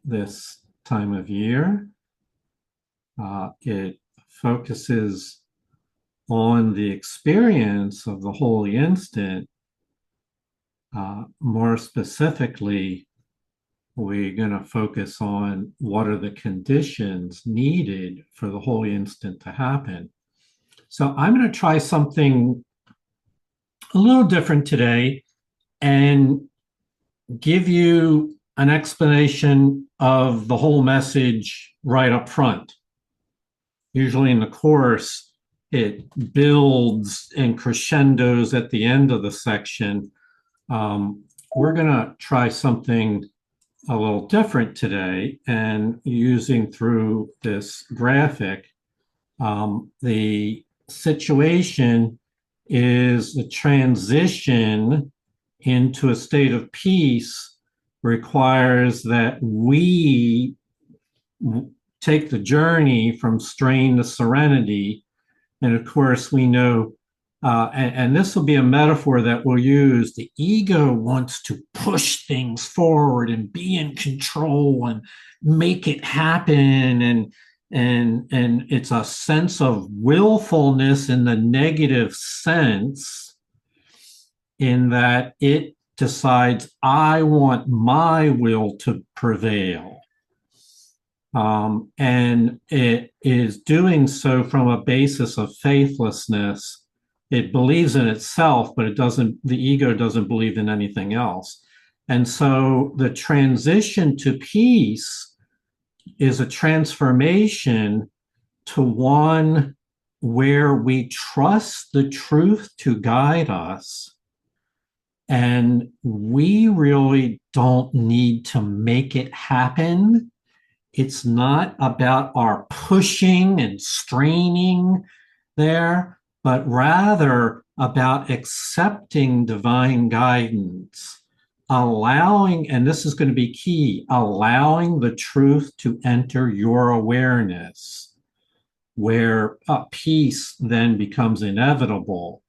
this time of year. It focuses on the experience of the holy instant. More specifically, we're going to focus on what are the conditions needed for the holy instant to happen. So I'm going to try something a little different today and give you an explanation of the whole message right up front. Usually in the course, it builds and crescendos at the end of the section. We're going to try something a little different today, and using through this graphic, the situation is the transition into a state of peace requires that we take the journey from strain to serenity. And of course, we know, and this will be a metaphor that we'll use, the ego wants to push things forward and be in control and make it happen. And it's a sense of willfulness in the negative sense, in that it decides, I want my will to prevail. And it is doing so from a basis of faithlessness. It believes in itself, but the ego doesn't believe in anything else. And so the transition to peace is a transformation to one where we trust the truth to guide us. And we really don't need to make it happen. It's not about our pushing and straining there, but rather about accepting divine guidance, allowing, and this is going to be key, allowing the truth to enter your awareness, where peace then becomes inevitable.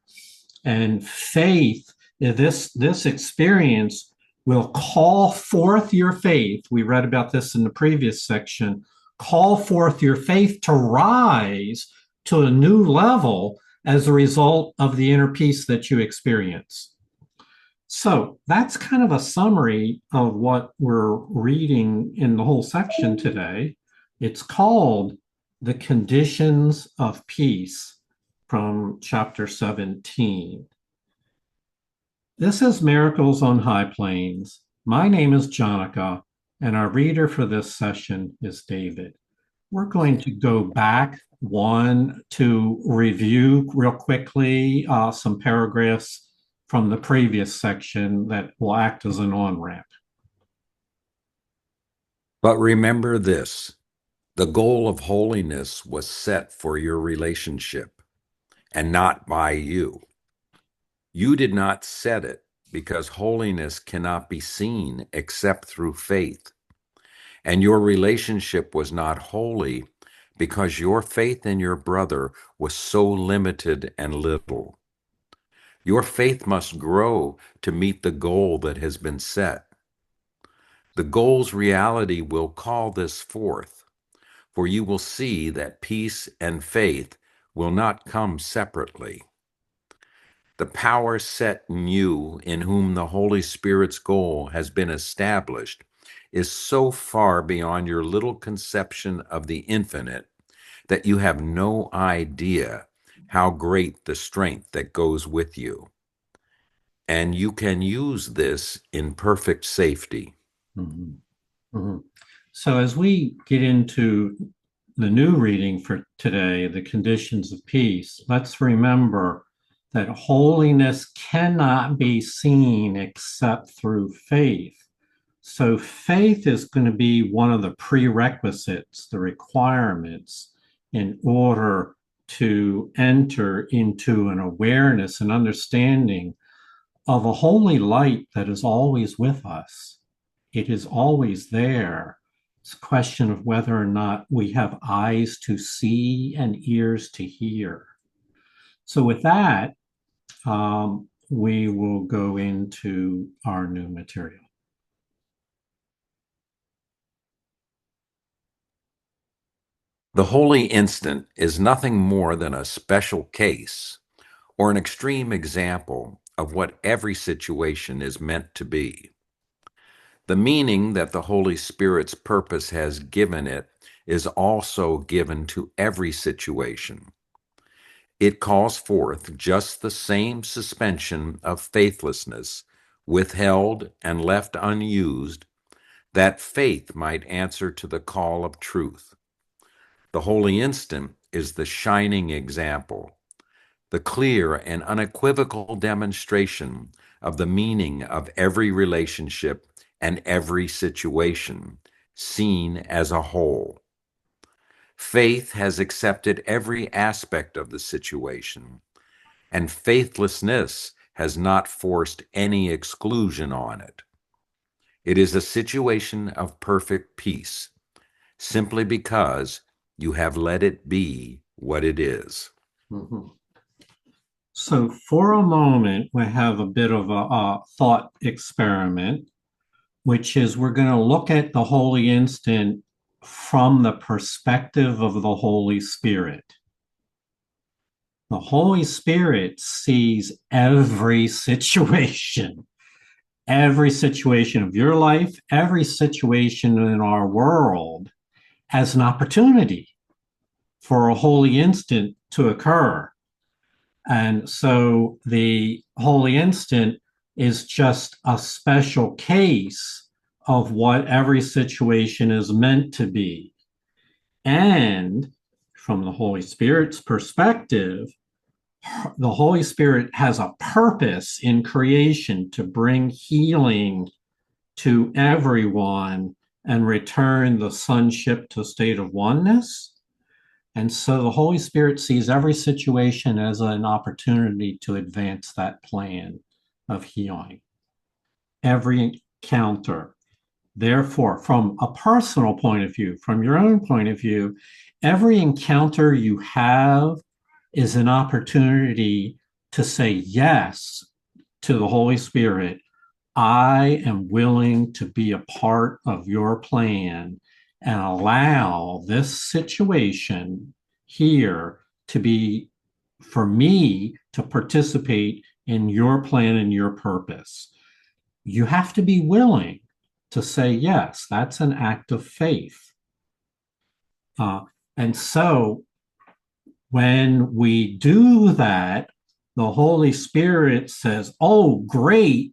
And faith, this experience will call forth your faith. We read about this in the previous section. Call forth your faith to rise to a new level as a result of the inner peace that you experience. So that's kind of a summary of what we're reading in the whole section today. It's called The Conditions of Peace from chapter 17. This is Miracles on High Plains. My name is Jonica, and our reader for this session is David. We're going to go back one to review real quickly some paragraphs from the previous section that will act as an on-ramp. But remember this, the goal of holiness was set for your relationship and not by you. You did not set it because holiness cannot be seen except through faith. And your relationship was not holy because your faith in your brother was so limited and little. Your faith must grow to meet the goal that has been set. The goal's reality will call this forth, for you will see that peace and faith will not come separately. The power set in you, in whom the Holy Spirit's goal has been established, is so far beyond your little conception of the infinite that you have no idea how great the strength that goes with you. And you can use this in perfect safety. Mm-hmm. Mm-hmm. So as we get into the new reading for today, The Conditions of Peace, let's remember that holiness cannot be seen except through faith. So faith is going to be one of the prerequisites, the requirements, in order to enter into an awareness and understanding of a holy light that is always with us. It is always there. It's a question of whether or not we have eyes to see and ears to hear. So with that, we will go into our new material. The holy instant is nothing more than a special case or an extreme example of what every situation is meant to be. The meaning that the Holy Spirit's purpose has given it is also given to every situation. It calls forth just the same suspension of faithlessness, withheld and left unused, that faith might answer to the call of truth. The holy instant is the shining example, the clear and unequivocal demonstration of the meaning of every relationship and every situation, seen as a whole. Faith has accepted every aspect of the situation, and faithlessness has not forced any exclusion on it. It is a situation of perfect peace, simply because you have let it be what it is. Mhm. So for a moment, we have a bit of a thought experiment, which is we're going to look at the holy instant from the perspective of the Holy Spirit. The Holy Spirit sees every situation of your life, every situation in our world as an opportunity for a holy instant to occur. And so the holy instant is just a special case of what every situation is meant to be. And from the Holy Spirit's perspective, the Holy Spirit has a purpose in creation to bring healing to everyone and return the sonship to a state of oneness. And so the Holy Spirit sees every situation as an opportunity to advance that plan of healing. Every encounter. Therefore, from a personal point of view, from your own point of view, every encounter you have is an opportunity to say yes to the Holy Spirit. I am willing to be a part of your plan and allow this situation here to be for me to participate in your plan and your purpose. You have to be willing to say yes. That's an act of faith. And so when we do that, the Holy Spirit says, oh, great.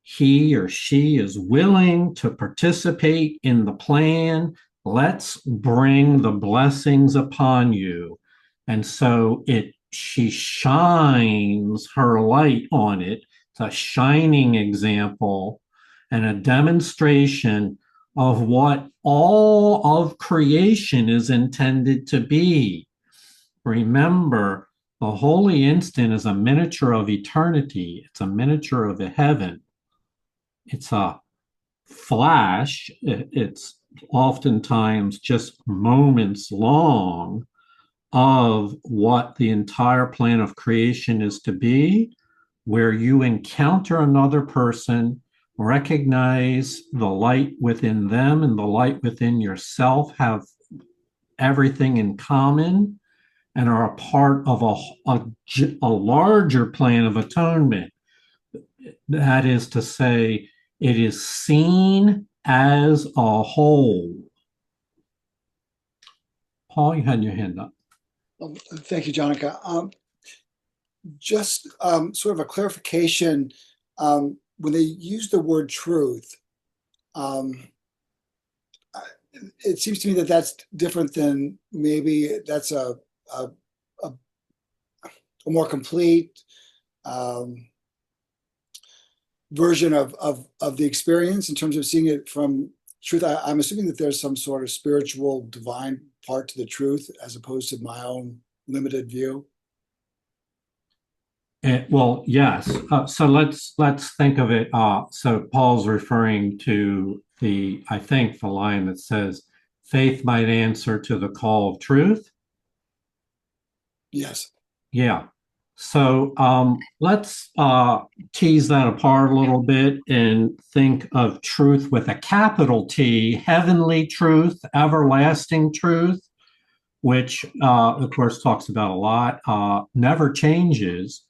He or she is willing to participate in the plan. Let's bring the blessings upon you. And so she shines her light on it. It's a shining example and a demonstration of what all of creation is intended to be. Remember, the holy instant is a miniature of eternity. It's a miniature of the heaven. It's a flash. It's oftentimes just moments long of what the entire plan of creation is to be, where you encounter another person, recognize the light within them and the light within yourself have everything in common and are a part of a larger plan of atonement. That is to say, it is seen as a whole. Paul, you had your hand up. Thank you, Jonica. Just sort of a clarification. When they use the word truth, it seems to me that that's different than maybe that's a more complete version of the experience in terms of seeing it from truth. I'm assuming that there's some sort of spiritual, divine part to the truth as opposed to my own limited view. Well, yes. So let's think of it. So Paul's referring to I think the line that says, "Faith might answer to the call of truth." Yes. Yeah. So let's tease that apart a little bit and think of truth with a capital T, heavenly truth, everlasting truth, which of course talks about a lot, never changes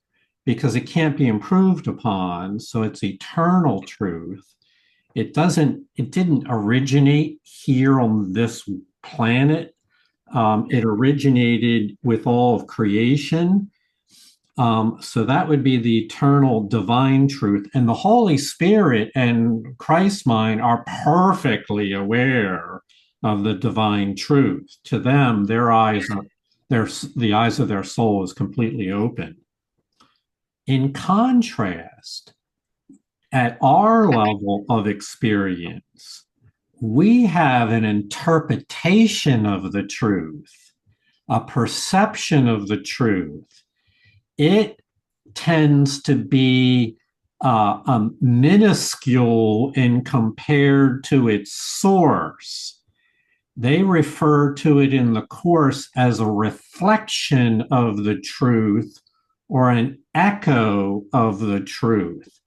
because it can't be improved upon. So it's eternal truth. It didn't originate here on this planet. It originated with all of creation. So that would be the eternal divine truth. And the Holy Spirit and Christ's mind are perfectly aware of the divine truth. To them, the eyes of their soul is completely open. In contrast, at our level of experience, we have an interpretation of the truth, a perception of the truth. It tends to be minuscule in compared to its source. They refer to it in the Course as a reflection of the truth or an echo of the truth.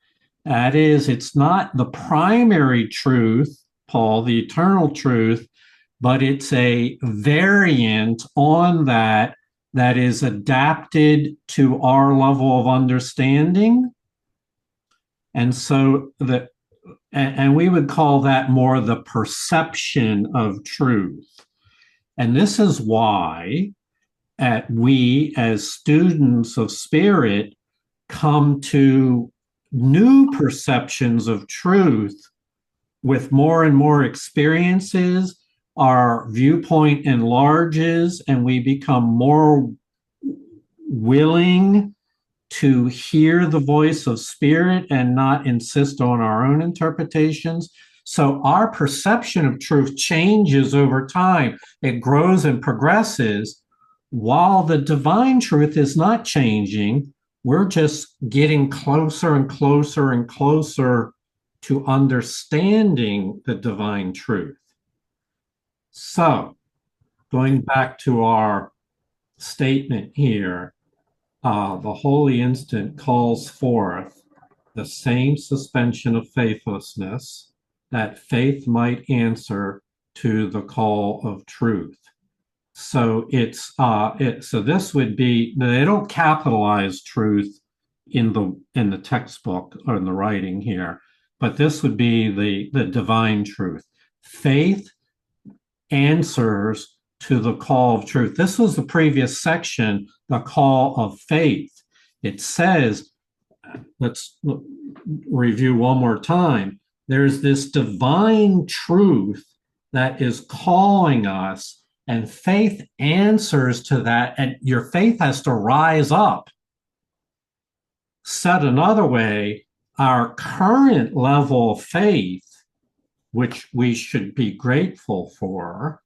That is, it's not the primary truth, Paul, the eternal truth, but it's a variant on that is adapted to our level of understanding. And so we would call that more the perception of truth. And this is why we as students of spirit come to new perceptions of truth with more and more experiences. Our viewpoint enlarges and we become more willing to hear the voice of spirit and not insist on our own interpretations. So our perception of truth changes over time. It grows and progresses while the divine truth is not changing. We're just getting closer and closer and closer to understanding the divine truth. So, going back to our statement here, the holy instant calls forth the same suspension of faithlessness that faith might answer to the call of truth. So so this would be, they don't capitalize truth in the textbook or in the writing here, but this would be the divine truth. Faith answers to the call of truth. This was the previous section, the call of faith. It says, let's review one more time. There's this divine truth that is calling us, and faith answers to that, and your faith has to rise up. Said another way, our current level of faith, which we should be grateful for,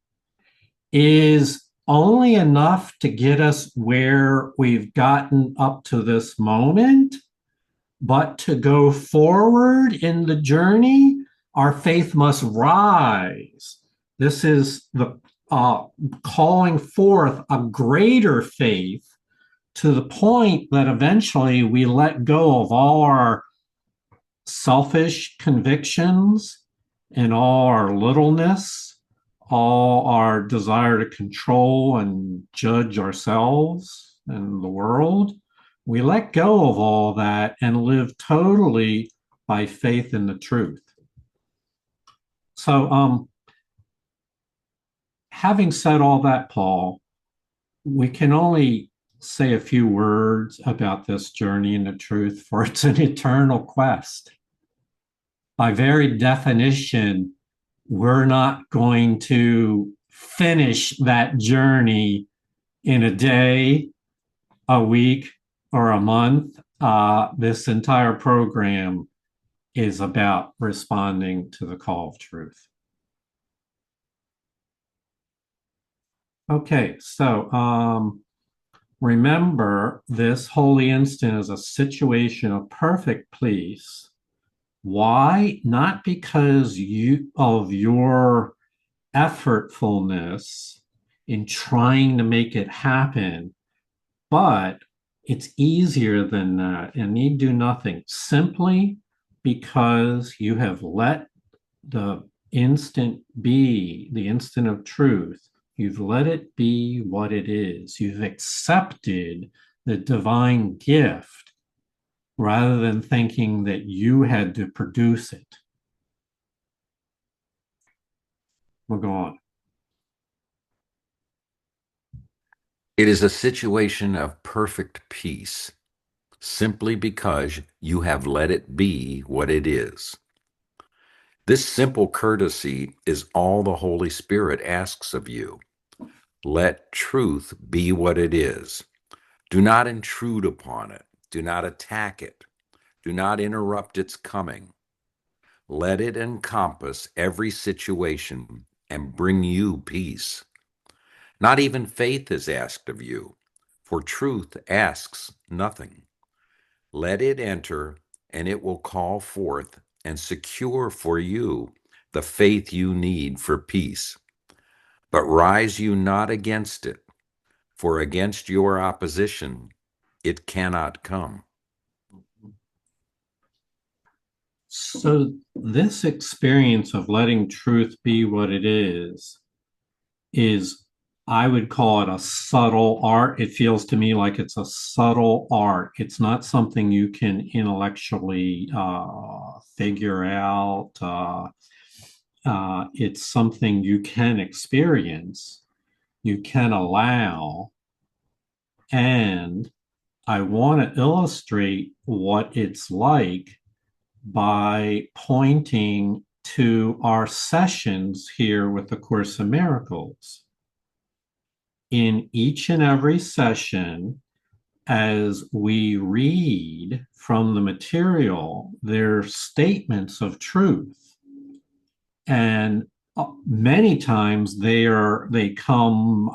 is only enough to get us where we've gotten up to this moment. But to go forward in the journey, our faith must rise. This is the calling forth a greater faith to the point that eventually we let go of all our selfish convictions and all our littleness, all our desire to control and judge ourselves and the world. We let go of all that and live totally by faith in the truth. So, having said all that, Paul, we can only say a few words about this journey in the truth, for it's an eternal quest. By very definition, we're not going to finish that journey in a day, a week, or a month. This entire program is about responding to the call of truth. Okay, so remember, this holy instant is a situation of perfect peace. Why? Not because of your effortfulness in trying to make it happen, but it's easier than that and need do nothing, simply because you have let the instant be, the instant of truth. You've let it be what it is. You've accepted the divine gift rather than thinking that you had to produce it. We'll go on. It is a situation of perfect peace, simply because you have let it be what it is. This simple courtesy is all the Holy Spirit asks of you. Let truth be what it is. Do not intrude upon it. Do not attack it. Do not interrupt its coming. Let it encompass every situation and bring you peace. Not even faith is asked of you, for truth asks nothing. Let it enter, and it will call forth and secure for you the faith you need for peace. But rise you not against it, for against your opposition it cannot come. So this experience of letting truth be what it is, I would call it a subtle art. It feels to me like it's a subtle art. It's not something you can intellectually figure out. It's something you can experience, you can allow. And I want to illustrate what it's like by pointing to our sessions here with the Course in Miracles. In each and every session, as we read from the material, they're statements of truth. And many times they come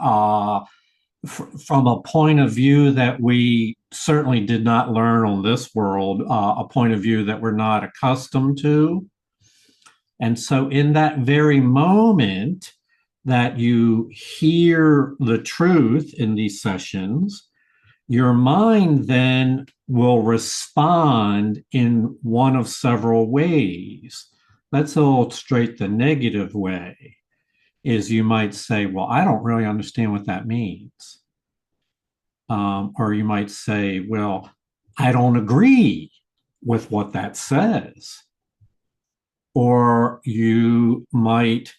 from a point of view that we certainly did not learn on this world, a point of view that we're not accustomed to. And so in that very moment that you hear the truth in these sessions, your mind then will respond in one of several ways. Let's illustrate the negative way. Is you might say, well, I don't really understand what that means. Or you might say, well, I don't agree with what that says. Or you might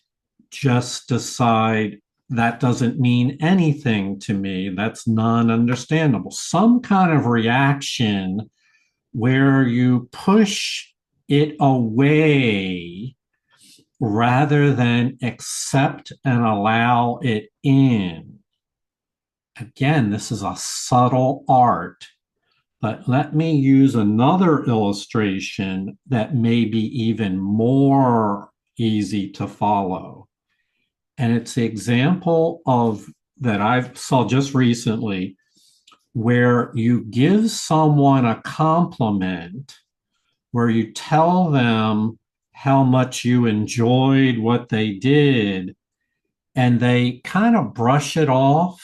just decide that doesn't mean anything to me. That's non-understandable. Some kind of reaction where you push it away rather than accept and allow it in. Again, this is a subtle art, but let me use another illustration that may be even more easy to follow. And it's the example of that I saw just recently, where you give someone a compliment, where you tell them how much you enjoyed what they did, and they kind of brush it off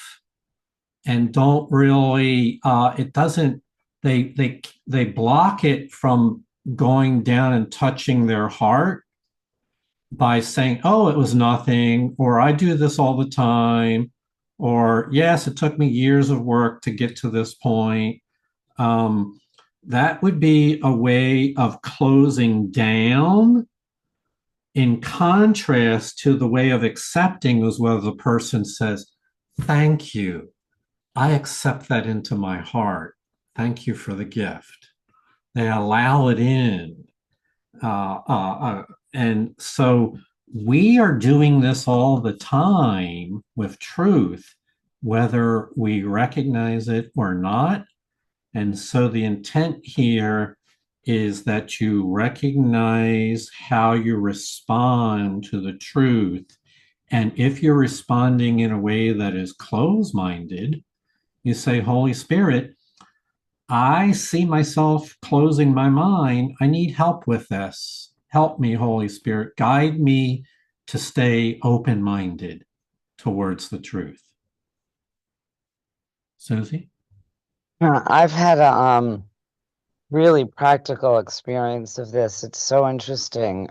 and don't really it doesn't they block it from going down and touching their heart by saying, oh, it was nothing, or I do this all the time, or yes, it took me years of work to get to this point. That would be a way of closing down, in contrast to the way of accepting is where the person says, thank you. I accept that into my heart. Thank you for the gift. They allow it in. And so we are doing this all the time with truth, whether we recognize it or not. And so the intent here is that you recognize how you respond to the truth. And if you're responding in a way that is closed-minded, you say, Holy Spirit, I see myself closing my mind. I need help with this. Help me, Holy Spirit. Guide me to stay open-minded towards the truth. Susie? I've had a really practical experience of this. It's so interesting.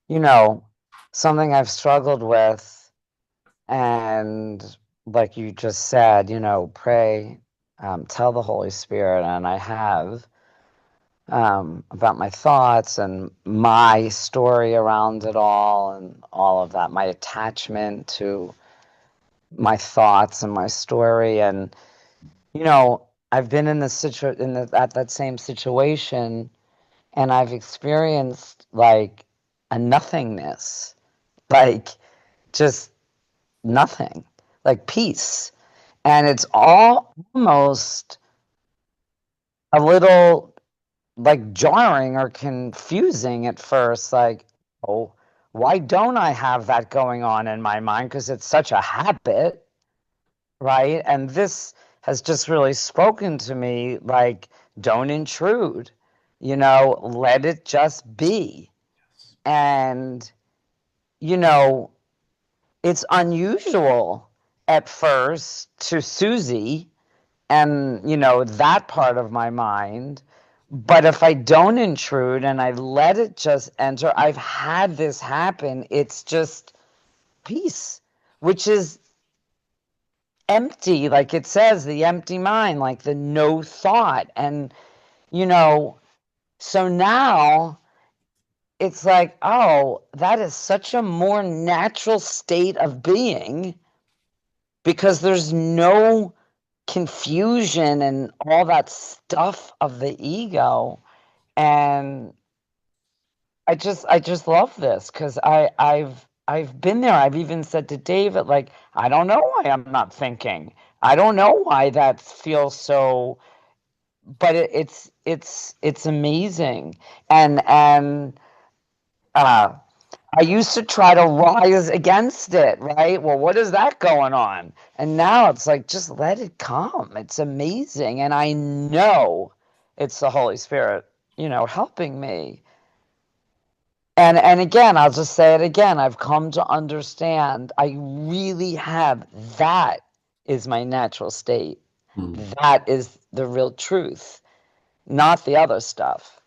You know, something I've struggled with And like you just said, pray, tell the Holy Spirit, and I have, about my thoughts and my story around it all and all of that, my attachment to my thoughts and my story. And, I've been in at that same situation, and I've experienced like a nothingness, like just nothing, like peace. And it's all almost a little like jarring or confusing at first. Like, oh, why don't I have that going on in my mind? Because it's such a habit, right? And this has just really spoken to me like, don't intrude, let it just be. And, you know, it's unusual at first to Susie and that part of my mind, but if I don't intrude and I let it just enter, I've had this happen, it's just peace, which is empty, like it says, the empty mind, like the no thought. And so now it's like, oh, that is such a more natural state of being, because there's no confusion and all that stuff of the ego. And I just love this, because I've been there. I've even said to David, like, I don't know why I'm not thinking. I don't know why that feels so, but it's amazing. And uh I used to try to rise against it, right? Well, what is that going on? And now it's like, just let it come. It's amazing. And I know it's the Holy Spirit, helping me. And again, I'll just say it again. I've come to understand, I really have. That is my natural state. That is the real truth, not the other stuff.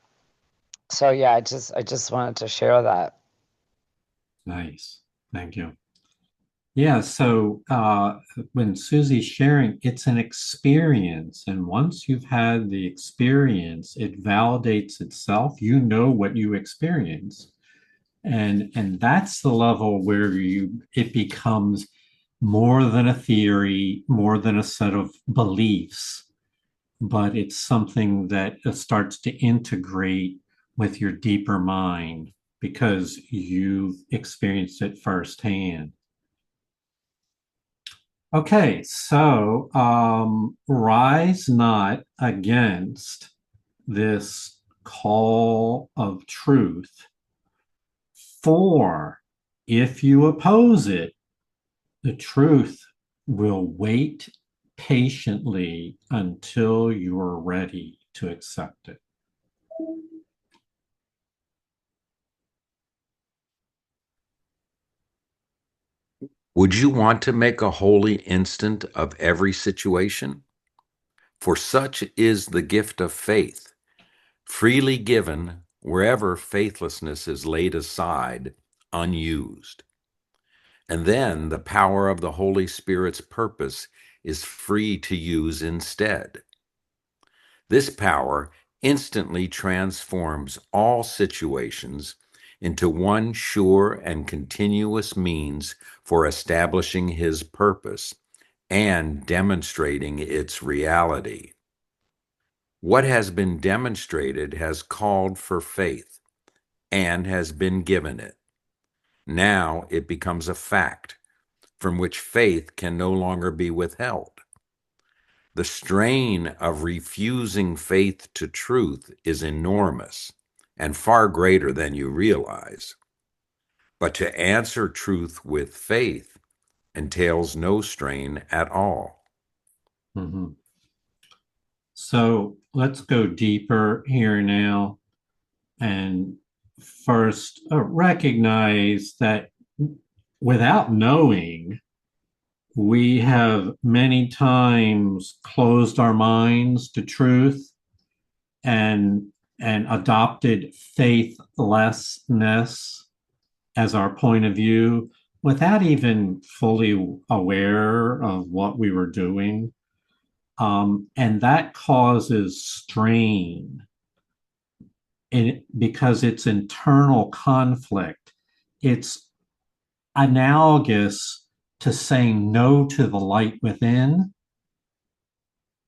So yeah, I just wanted to share that. Nice. Thank you. Yeah, so when Susie's sharing, it's an experience. And once you've had the experience, it validates itself. You know what you experience. And that's the level where it becomes more than a theory, more than a set of beliefs, but it's something that starts to integrate with your deeper mind because you've experienced it firsthand. Okay, so rise not against this call of truth, for if you oppose it, the truth will wait patiently until you are ready to accept it. Would you want to make a holy instant of every situation? For such is the gift of faith, freely given wherever faithlessness is laid aside, unused. And then the power of the Holy Spirit's purpose is free to use instead. This power instantly transforms all situations into one sure and continuous means for establishing his purpose and demonstrating its reality. What has been demonstrated has called for faith and has been given it. Now it becomes a fact from which faith can no longer be withheld. The strain of refusing faith to truth is enormous and far greater than you realize. But to answer truth with faith entails no strain at all. Mhm. So let's go deeper here now and first recognize that without knowing, we have many times closed our minds to truth and adopted faithlessness as our point of view, without even fully aware of what we were doing. And that causes strain because it's internal conflict. It's analogous to saying no to the light within.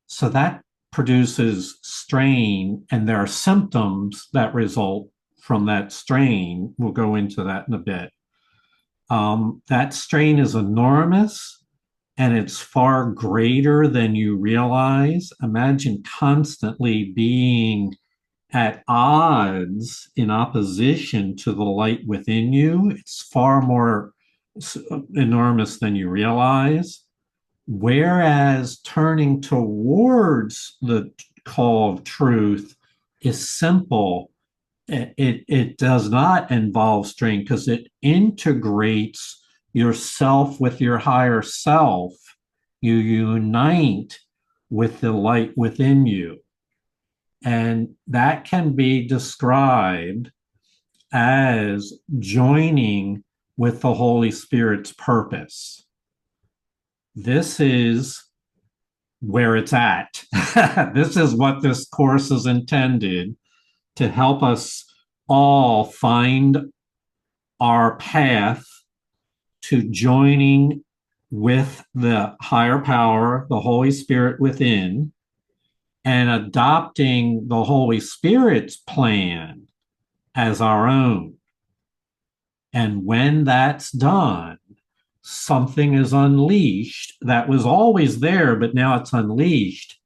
So that produces strain, and there are symptoms that result from that strain. We'll go into that in a bit. That strain is enormous, and it's far greater than you realize. Imagine constantly being at odds, in opposition to the light within you. It's far more enormous than you realize. Whereas turning towards the call of truth is simple. It does not involve strain because it integrates yourself with your higher self. You unite with the light within you. And that can be described as joining with the Holy Spirit's purpose. This is where it's at. This is what this course is intended to help us all find our path to joining with the higher power, the Holy Spirit within, and adopting the Holy Spirit's plan as our own. And when that's done, something is unleashed that was always there, but now it's unleashed.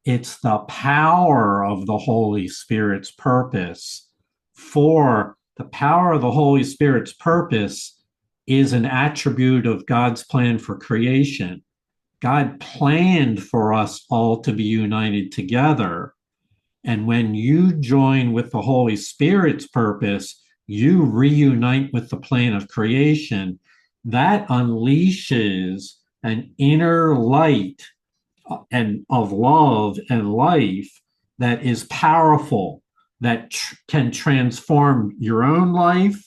It's the power of the Holy Spirit's purpose. For the power of the Holy Spirit's purpose is an attribute of God's plan for creation. God planned for us all to be united together. And when you join with the Holy Spirit's purpose, you reunite with the plan of creation. That unleashes an inner light and of love and life that is powerful, that can transform your own life,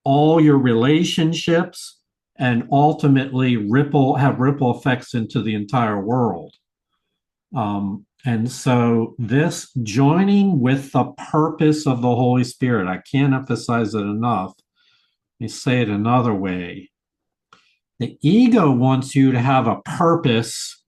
all your relationships, and ultimately have ripple effects into the entire world. And so this joining with the purpose of the Holy Spirit, I can't emphasize it enough. Let me say it another way. The ego wants you to have a purpose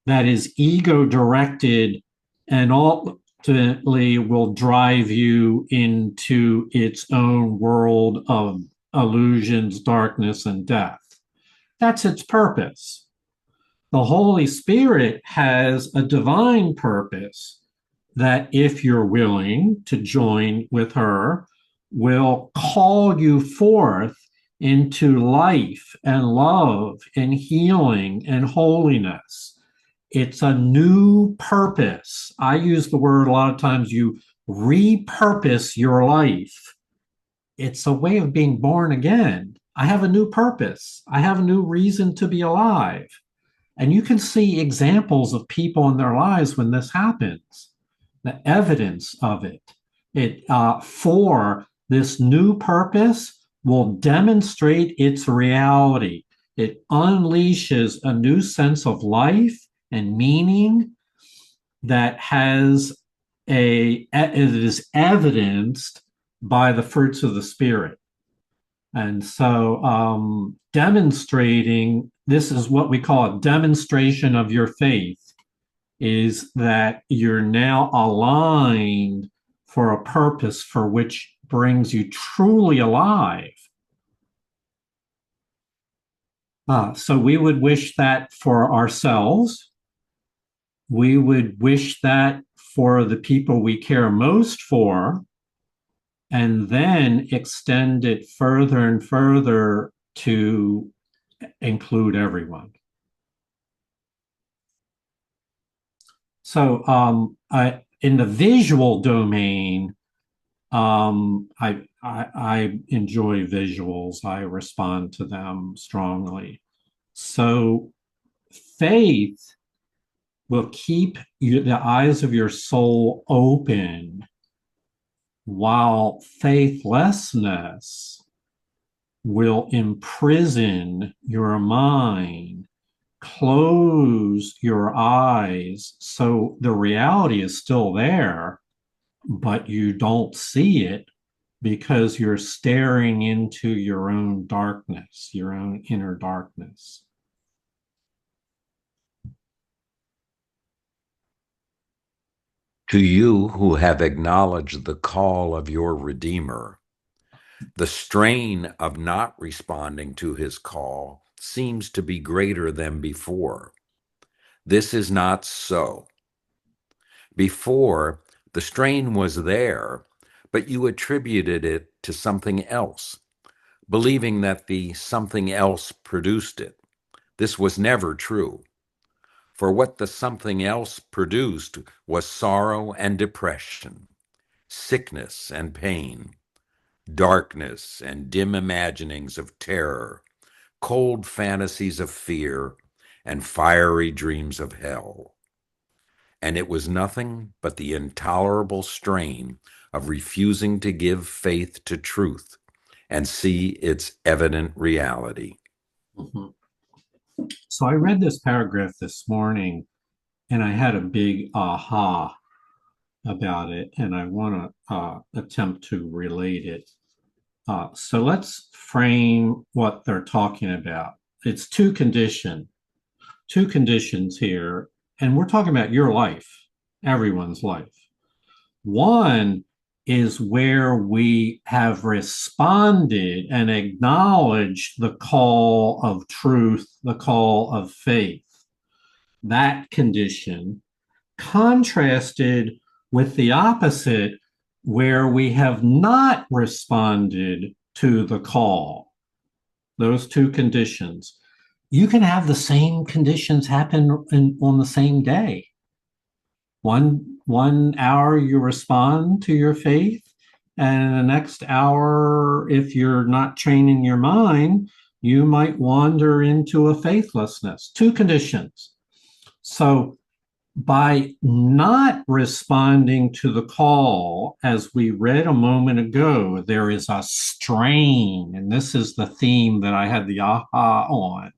that is ego directed and ultimately will drive you into its own world of illusions, darkness, and death. That's its purpose. The Holy Spirit has a divine purpose that, if you're willing to join with her, will call you forth into life and love and healing and holiness. It's a new purpose. I use the word a lot of times, you repurpose your life. It's a way of being born again. I have a new purpose. I have a new reason to be alive. And you can see examples of people in their lives when this happens, the evidence of it. For this new purpose will demonstrate its reality. It unleashes a new sense of life and meaning that it is evidenced by the fruits of the Spirit. And so demonstrating, this is what we call a demonstration of your faith, is that you're now aligned for a purpose for which brings you truly alive. So we would wish that for ourselves. We would wish that for the people we care most for, and then extend it further and further to include everyone. So in the visual domain, I enjoy visuals. I respond to them strongly. So faith will keep the eyes of your soul open, while faithlessness will imprison your mind, close your eyes. So the reality is still there, but you don't see it because you're staring into your own darkness, your own inner darkness. To you who have acknowledged the call of your Redeemer, the strain of not responding to his call seems to be greater than before. This is not so. Before, the strain was there, but you attributed it to something else, believing that the something else produced it. This was never true. For what the something else produced was sorrow and depression, sickness and pain, darkness and dim imaginings of terror, cold fantasies of fear, and fiery dreams of hell. And it was nothing but the intolerable strain of refusing to give faith to truth and see its evident reality. Mm-hmm. So I read this paragraph this morning and I had a big aha about it, and I want to attempt to relate it. So let's frame what they're talking about. It's two conditions here, and we're talking about your life, everyone's life. One is where we have responded and acknowledged the call of truth, the call of faith. That condition contrasted with the opposite, where we have not responded to the call. Those two conditions. You can have the same conditions happen on the same day. One hour you respond to your faith, and the next hour, if you're not training your mind, you might wander into a faithlessness. Two conditions. So by not responding to the call, as we read a moment ago, there is a strain, and this is the theme that I had the aha on.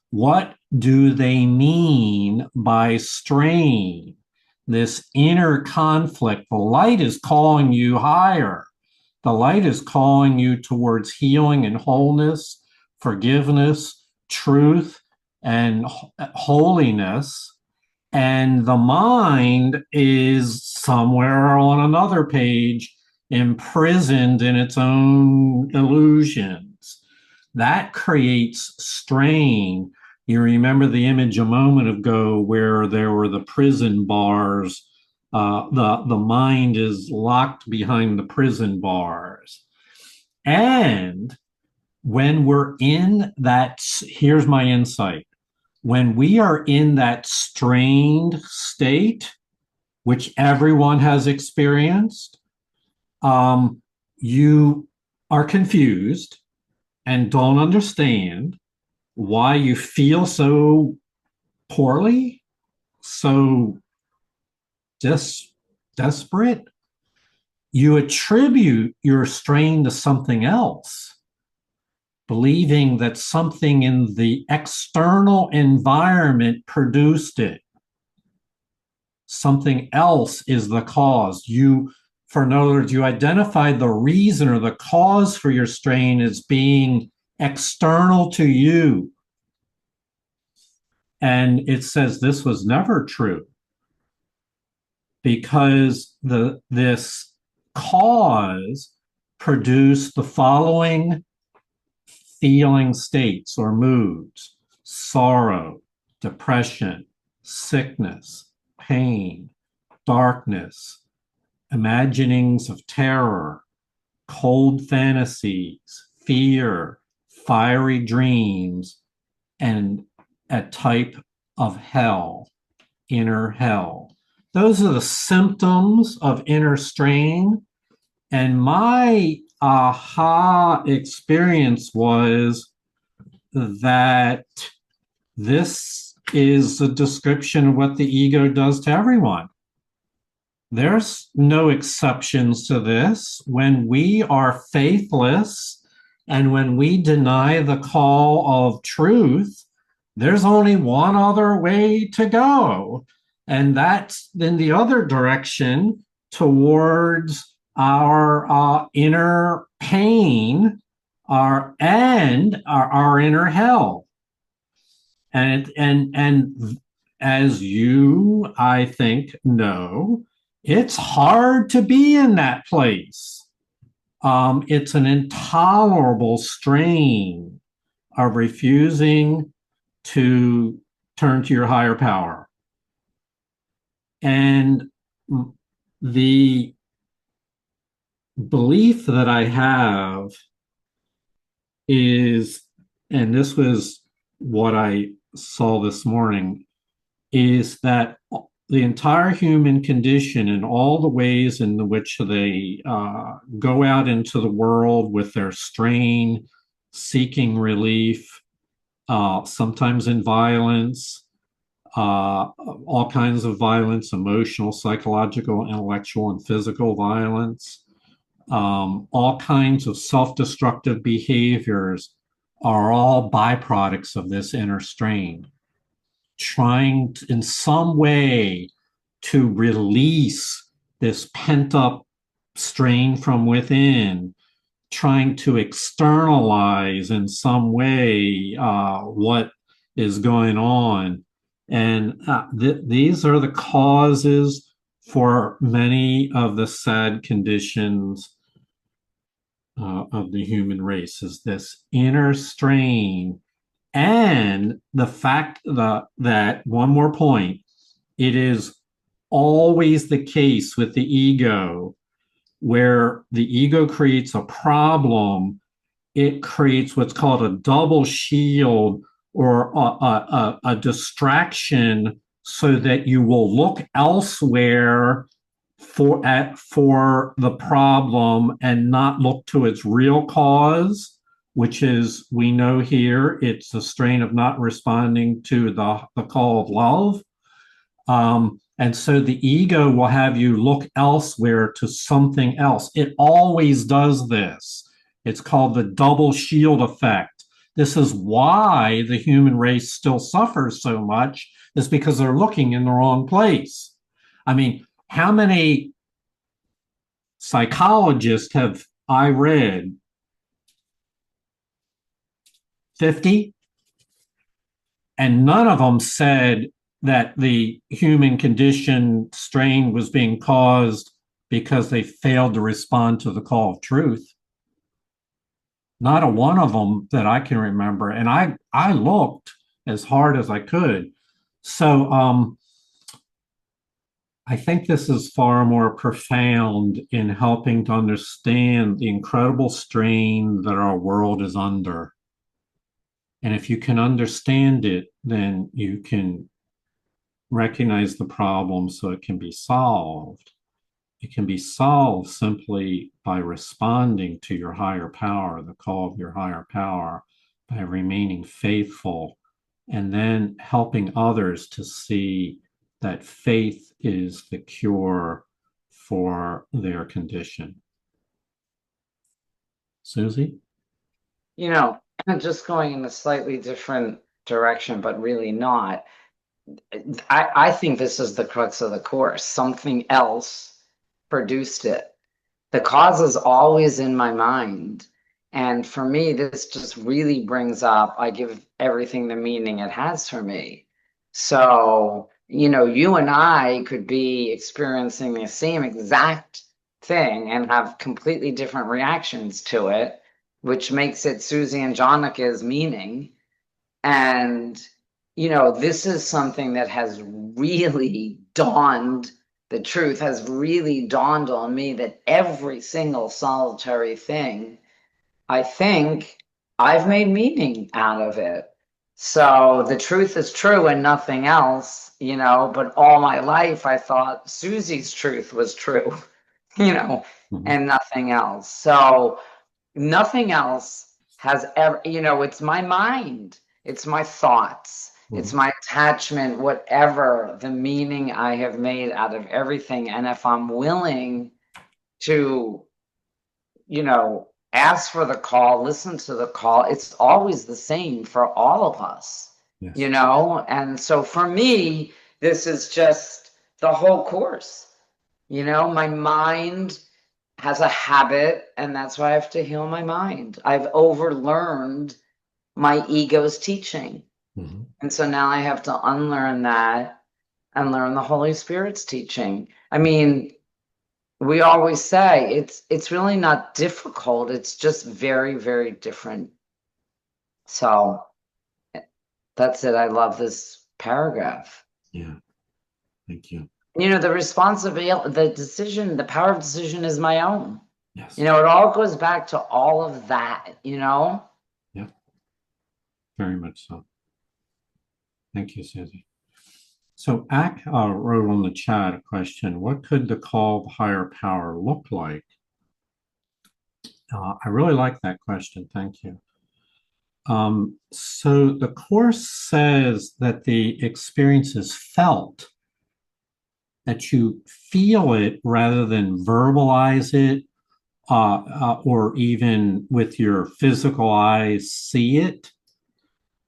What do they mean by strain? This inner conflict. The light is calling you higher. The light is calling you towards healing and wholeness, forgiveness, truth, and holiness. And the mind is somewhere on another page, imprisoned in its own illusions. That creates strain. You remember the image a moment ago where there were the prison bars. The mind is locked behind the prison bars. And when we're in that, here's my insight. When we are in that strained state, which everyone has experienced, you are confused and don't understand why you feel so poorly, so desperate. You attribute your strain to something else, believing that something in the external environment produced it. Something else is the cause. For in other words, you identify the reason or the cause for your strain as being external to you. And it says this was never true, because this cause produced the following feeling states or moods: sorrow, depression, sickness, pain, darkness, imaginings of terror, cold fantasies, fear, fiery dreams, and a type of hell, inner hell. Those are the symptoms of inner strain. And my aha experience was that this is a description of what the ego does to everyone. There's no exceptions to this. When we are faithless And when we deny the call of truth, there's only one other way to go. And that's in the other direction towards our inner pain, our inner hell. And as you, I think, know, it's hard to be in that place. It's an intolerable strain of refusing to turn to your higher power. And the belief that I have is, and this was what I saw this morning, is that the entire human condition and all the ways in which they go out into the world with their strain, seeking relief, sometimes in violence, all kinds of violence, emotional, psychological, intellectual, and physical violence, all kinds of self-destructive behaviors are all byproducts of this inner strain, trying to, in some way to release this pent-up strain from within, trying to externalize in some way what is going on. And these are the causes for many of the sad conditions of the human race, is this inner strain. And the fact that, one more point, it is always the case with the ego, where the ego creates a problem, it creates what's called a double shield, or a distraction, so that you will look elsewhere for the problem and not look to its real cause, which is, we know here, it's the strain of not responding to the call of love. And so the ego will have you look elsewhere to something else. It always does this. It's called the double shield effect. This is why the human race still suffers so much, is because they're looking in the wrong place. I mean, how many psychologists have I read? 50? And none of them said that the human condition strain was being caused because they failed to respond to the call of truth. Not a one of them that I can remember. And I looked as hard as I could. So I think this is far more profound in helping to understand the incredible strain that our world is under. And if you can understand it, then you can recognize the problem so it can be solved. It can be solved simply by responding to your higher power, the call of your higher power, by remaining faithful, and then helping others to see that faith is the cure for their condition. Susie? You know, just going in a slightly different direction, but really not. I think this is the crux of the course. Something else produced it. The cause is always in my mind. And for me, this just really brings up, I give everything the meaning it has for me. So, you know, you and I could be experiencing the same exact thing and have completely different reactions to it, which makes it Susie and Jonica's meaning. And, you know, this is something that has really dawned, the truth has really dawned on me, that every single solitary thing, I think I've made meaning out of it. So the truth is true and nothing else, you know, but all my life I thought Susie's truth was true, you know, and nothing else. So nothing else has ever, you know, it's my mind, it's my thoughts, it's my attachment, whatever the meaning I have made out of everything. And if I'm willing to, you know, ask for the call, listen to the call. It's always the same for all of us, Yes. you know? And so for me, this is just the whole course. You know, my mind has a habit, and that's why I have to heal my mind. I've overlearned my ego's teaching. Mm-hmm. And so now I have to unlearn that and learn the Holy Spirit's teaching. I mean, we always say it's really not difficult. It's just very, very different. So that's it. I love this paragraph. Yeah. Thank you. You know, the responsibility, the decision, the power of decision is my own. Yes. You know, it all goes back to all of that, you know? Yeah. Very much so. Thank you, Susie. So Ak wrote on the chat a question: what could the call of higher power look like? I really like that question. Thank you. So the Course says that the experience is felt, that you feel it rather than verbalize it, or even with your physical eyes see it,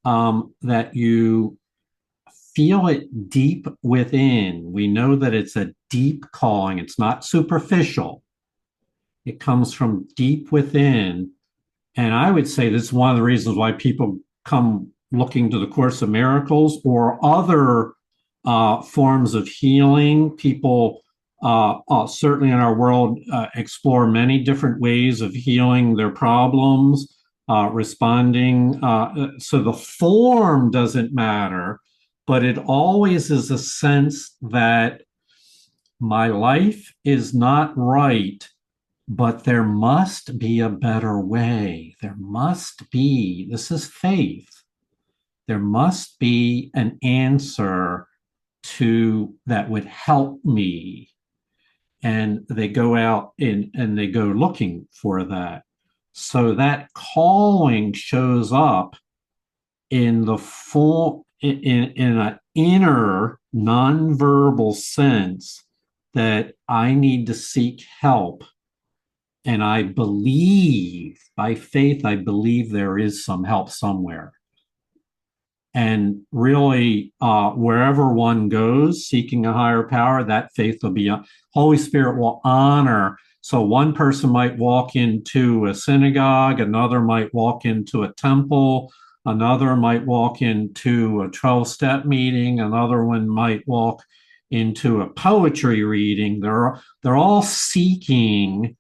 that you feel it deep within. We know that it's a deep calling. It's not superficial. It comes from deep within. And I would say this is one of the reasons why people come looking to the Course of Miracles or other forms of healing. People certainly in our world explore many different ways of healing their problems, responding. So the form doesn't matter, but it always is a sense that my life is not right, but there must be a better way. There must be, this is faith, there must be an answer to that would help me. And they go out and they go looking for that. So that calling shows up in the full, in an inner nonverbal sense that I need to seek help. And I believe, by faith, I believe there is some help somewhere. And really, wherever one goes seeking a higher power, that faith will be, Holy Spirit will honor. So one person might walk into a synagogue, another might walk into a temple, another might walk into a 12-step meeting, another one might walk into a poetry reading. They're all seeking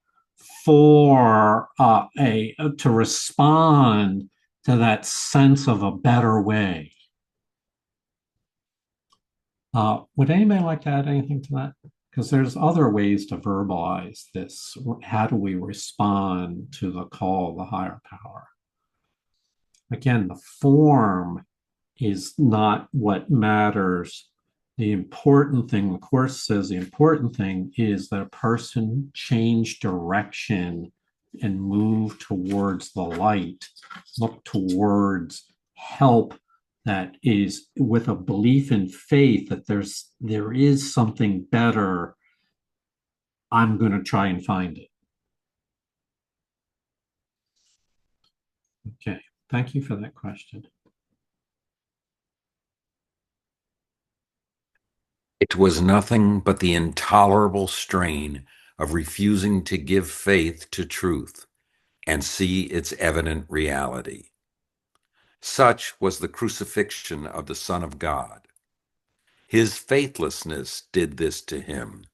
for to respond to that sense of a better way. Would anybody like to add anything to that? Because there's other ways to verbalize this. How do we respond to the call of the higher power? Again, the form is not what matters. The important thing, the Course says, the important thing is that a person change direction and move towards the light, look towards help that is with a belief in faith that there is something better. I'm going to try and find it. Okay, thank you for that question. It was nothing but the intolerable strain of refusing to give faith to truth and see its evident reality. Such was the crucifixion of the Son of God. His faithlessness did this to him.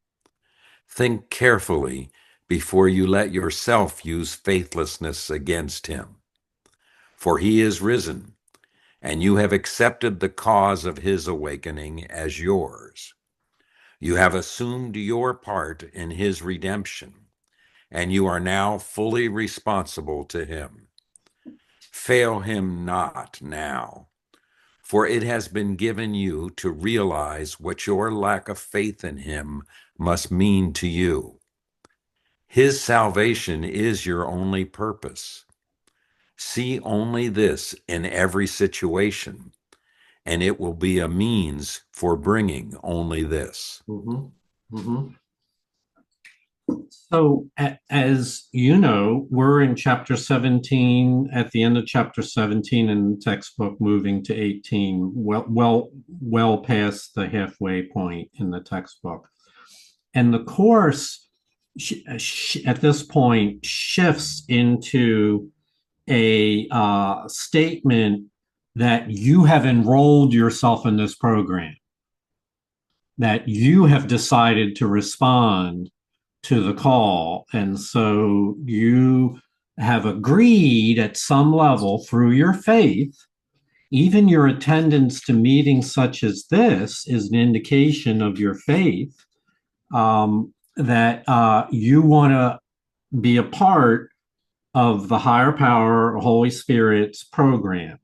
Think carefully before you let yourself use faithlessness against him. For he is risen, and you have accepted the cause of his awakening as yours. You have assumed your part in his redemption, and you are now fully responsible to him. Fail him not now, for it has been given you to realize what your lack of faith in him must mean to you. His salvation is your only purpose. See only this in every situation, and it will be a means for bringing only this. Mm-hmm. Mm-hmm. So, as you know, we're in chapter 17, at the end of chapter 17 in the textbook, moving to 18, well past the halfway point in the textbook. And the course at this point shifts into a statement that you have enrolled yourself in this program, that you have decided to respond to the call. And so you have agreed at some level through your faith. Even your attendance to meetings such as this is an indication of your faith, that you want to be a part of the higher power, Holy Spirit's program.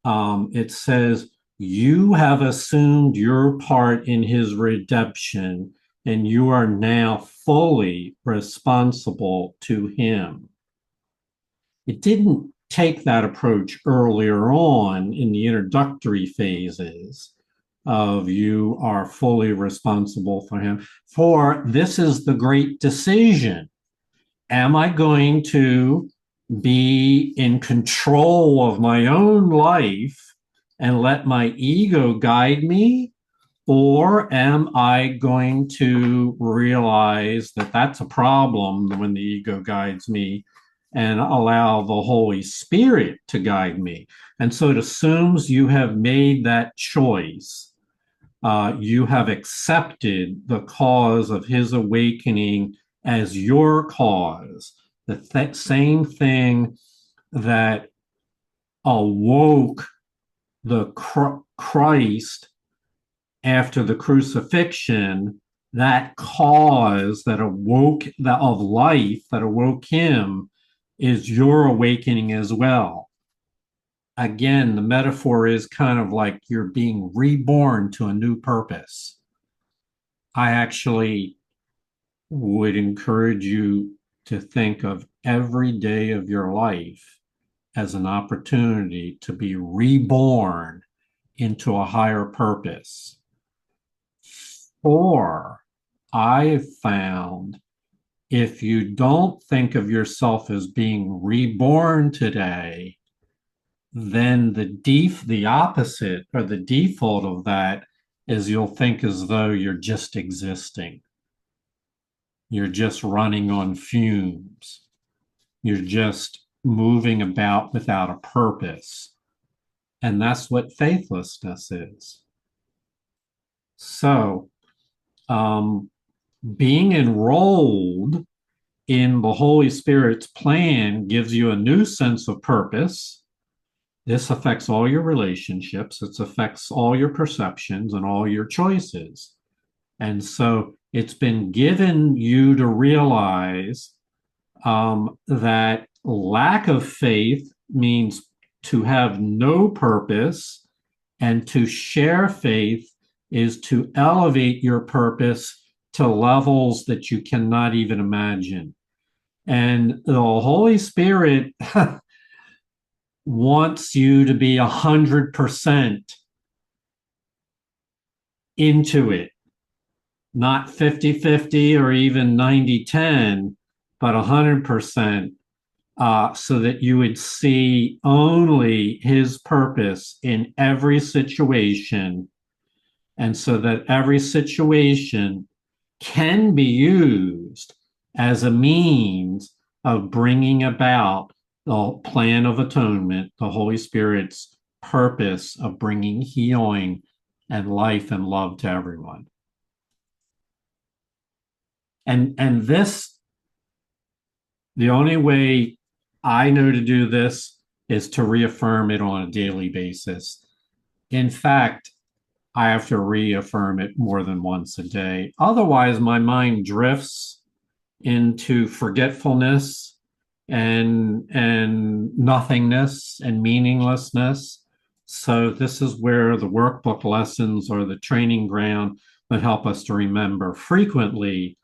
It says, you have assumed your part in his redemption, and you are now fully responsible to him. It didn't take that approach earlier on in the introductory phases of you are fully responsible for him. For this is the great decision. Am I going to be in control of my own life and let my ego guide me? Or am I going to realize that that's a problem when the ego guides me and allow the Holy Spirit to guide me? And so it assumes you have made that choice. You have accepted the cause of his awakening as your cause. The same thing that awoke the Christ after the crucifixion, that cause that awoke of life that awoke him is your awakening as well. Again, the metaphor is kind of like you're being reborn to a new purpose. I actually would encourage you to think of every day of your life as an opportunity to be reborn into a higher purpose. Or I've found if you don't think of yourself as being reborn today, then the opposite or the default of that is you'll think as though you're just existing. You're just running on fumes. You're just moving about without a purpose. And that's what faithlessness is. So, being enrolled in the Holy Spirit's plan gives you a new sense of purpose. This affects all your relationships. It affects all your perceptions and all your choices. And so it's been given you to realize that lack of faith means to have no purpose, and to share faith is to elevate your purpose to levels that you cannot even imagine. And the Holy Spirit wants you to be 100% into it, not 50-50 or even 90-10, but 100%, so that you would see only his purpose in every situation, and so that every situation can be used as a means of bringing about the plan of atonement, the Holy Spirit's purpose of bringing healing and life and love to everyone. And this, the only way I know to do this is to reaffirm it on a daily basis. In fact, I have to reaffirm it more than once a day. Otherwise, my mind drifts into forgetfulness and nothingness and meaninglessness. So this is where the workbook lessons are the training ground that help us to remember frequently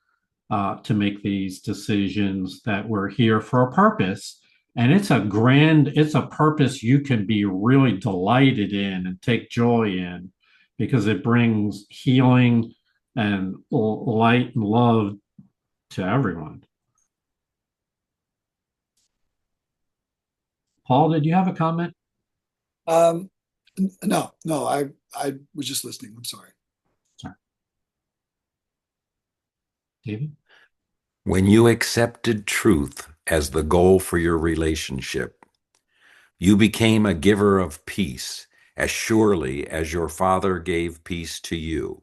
to make these decisions, that we're here for a purpose. And it's a purpose you can be really delighted in and take joy in, because it brings healing and light and love to everyone. Paul, did you have a comment? No, I was just listening. I'm sorry. Sorry. David? When you accepted truth as the goal for your relationship, you became a giver of peace as surely as your Father gave peace to you.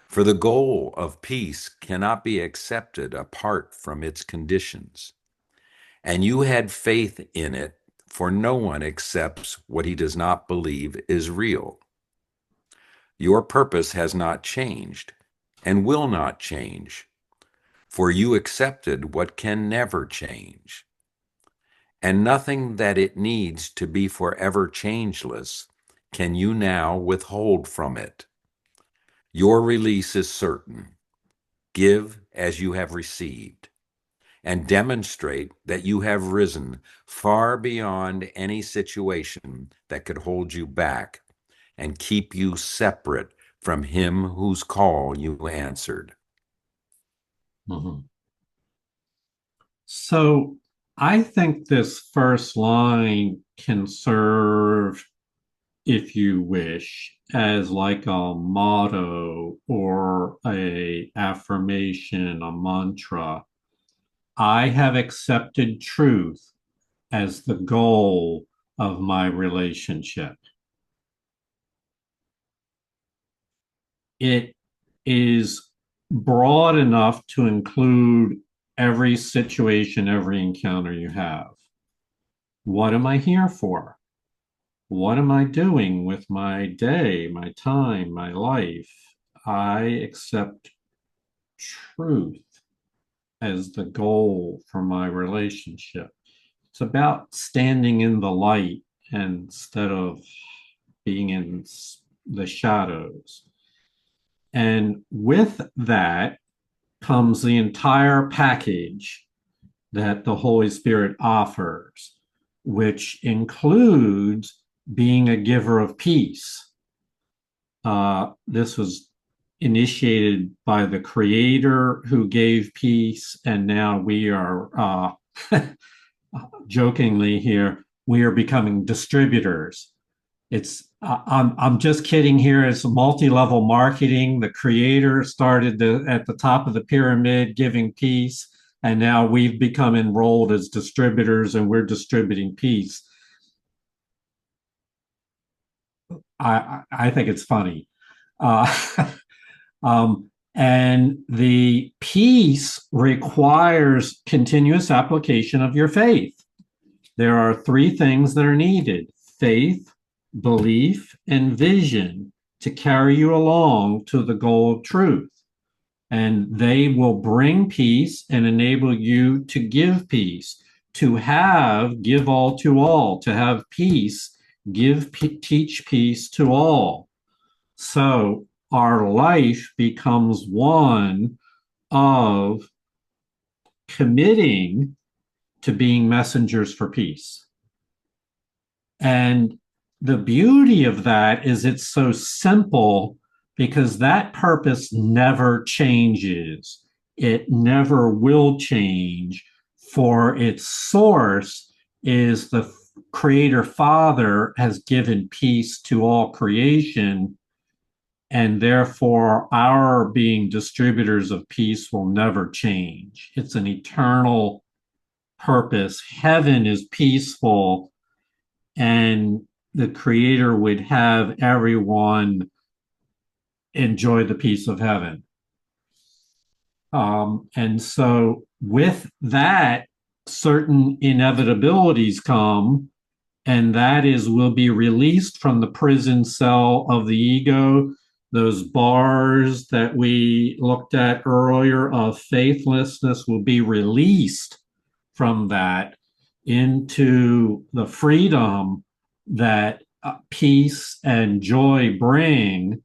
For the goal of peace cannot be accepted apart from its conditions. And you had faith in it, for no one accepts what he does not believe is real. Your purpose has not changed and will not change, for you accepted what can never change. And nothing that it needs to be forever changeless can you now withhold from it. Your release is certain. Give as you have received, and demonstrate that you have risen far beyond any situation that could hold you back and keep you separate from him whose call you answered. Mm-hmm. So I think this first line can serve, if you wish, as like a motto or a affirmation, a mantra. I have accepted truth as the goal of my relationship. It is broad enough to include every situation, every encounter you have. What am I here for? What am I doing with my day, my time, my life? I accept truth as the goal for my relationship. It's about standing in the light instead of being in the shadows. And with that comes the entire package that the Holy Spirit offers, which includes being a giver of peace. This was initiated by the Creator who gave peace, and now we are jokingly here, we are becoming distributors. I'm just kidding here. It's multi-level marketing. The Creator started at the top of the pyramid giving peace, and now we've become enrolled as distributors, and we're distributing peace. I think it's funny. And the peace requires continuous application of your faith. There are three things that are needed: faith, belief, and vision to carry you along to the goal of truth. And they will bring peace and enable you to give peace. To have, give all to all. To have peace, teach peace to all. So our life becomes one of committing to being messengers for peace. And the beauty of that is it's so simple because that purpose never changes. It never will change, for its source is the Creator Father has given peace to all creation, and therefore our being distributors of peace will never change. It's an eternal purpose. Heaven is peaceful, and the Creator would have everyone enjoy the peace of heaven. And so with that, certain inevitabilities come, and that is we'll be released from the prison cell of the ego. Those bars that we looked at earlier of faithlessness will be released from that into the freedom that peace and joy bring.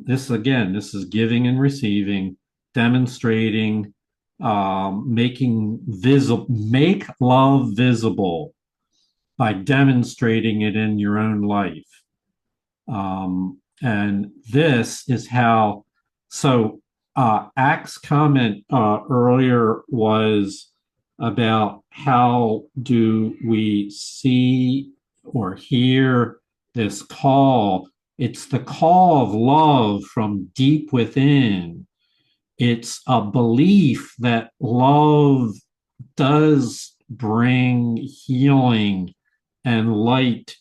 This is giving and receiving, demonstrating, making visible, make love visible by demonstrating it in your own life. And this is how, so Ack's comment earlier was about how do we see or hear this call. It's the call of love from deep within. It's a belief that love does bring healing and light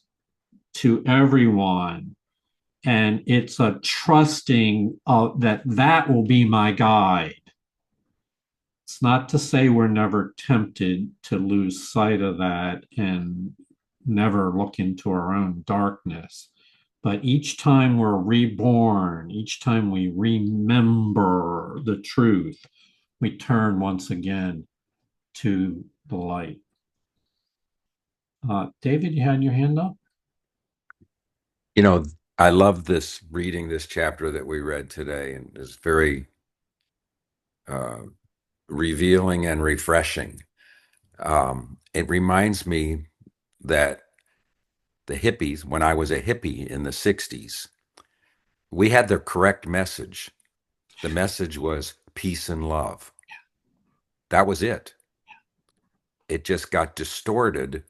to everyone. And it's a trusting that that will be my guide. It's not to say we're never tempted to lose sight of that and never look into our own darkness. But each time we're reborn, each time we remember the truth, we turn once again to the light. David, you had your hand up? You know, I love this reading this chapter that we read today, and it's very revealing and refreshing. It reminds me that the hippies, when I was a hippie in the 60s, we had the correct message. The message was peace and love. That was it. It just got distorted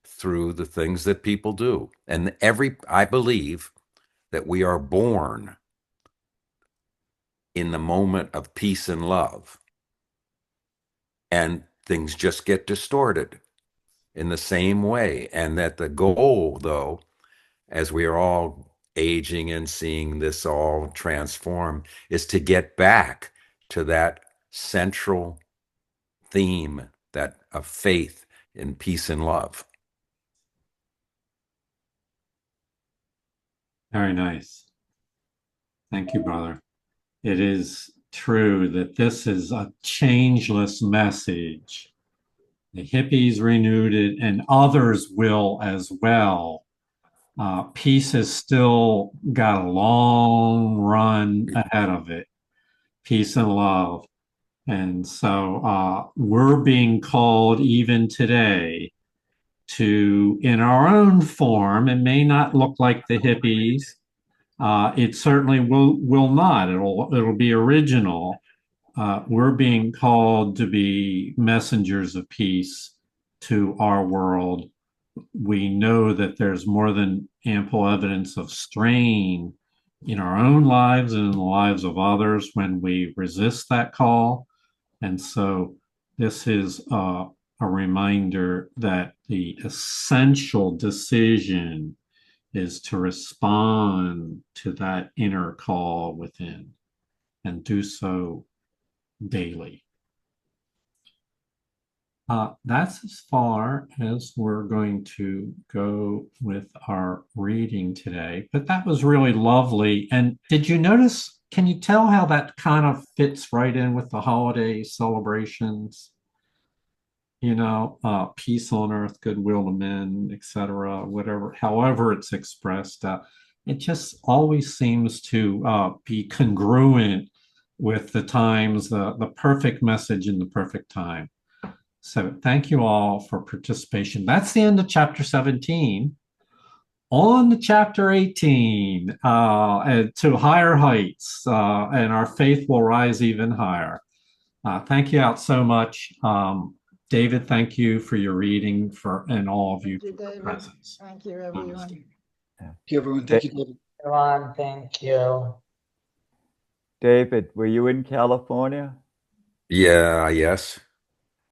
through the things that people do. And I believe that we are born in the moment of peace and love. And things just get distorted in the same way. And that the goal, though, as we are all aging and seeing this all transform, is to get back to that central theme, that of faith in peace and love. Very nice. Thank you, brother. It is true that this is a changeless message. The hippies renewed it, and others will as well. Peace has still got a long run ahead of it. Peace and love. And so we're being called even today to, in our own form, it may not look like the hippies. It certainly will not. It'll be original. We're being called to be messengers of peace to our world. We know that there's more than ample evidence of strain in our own lives and in the lives of others when we resist that call. And so this is a reminder that the essential decision is to respond to that inner call within and do so daily. That's as far as we're going to go with our reading today, but that was really lovely. And did you notice, can you tell how that kind of fits right in with the holiday celebrations? You know, peace on earth, goodwill to men, etc., whatever, however it's expressed. It just always seems to be congruent with the times, the perfect message in the perfect time. So thank you all for participation. That's the end of chapter 17. On to chapter 18, to higher heights, and our faith will rise even higher. Thank you out so much. David, thank you for your reading and all of you for your presence. Thank you, everyone. Thank you, everyone. Thank you, David. Everyone, thank you. David, were you in California? Yeah, yes.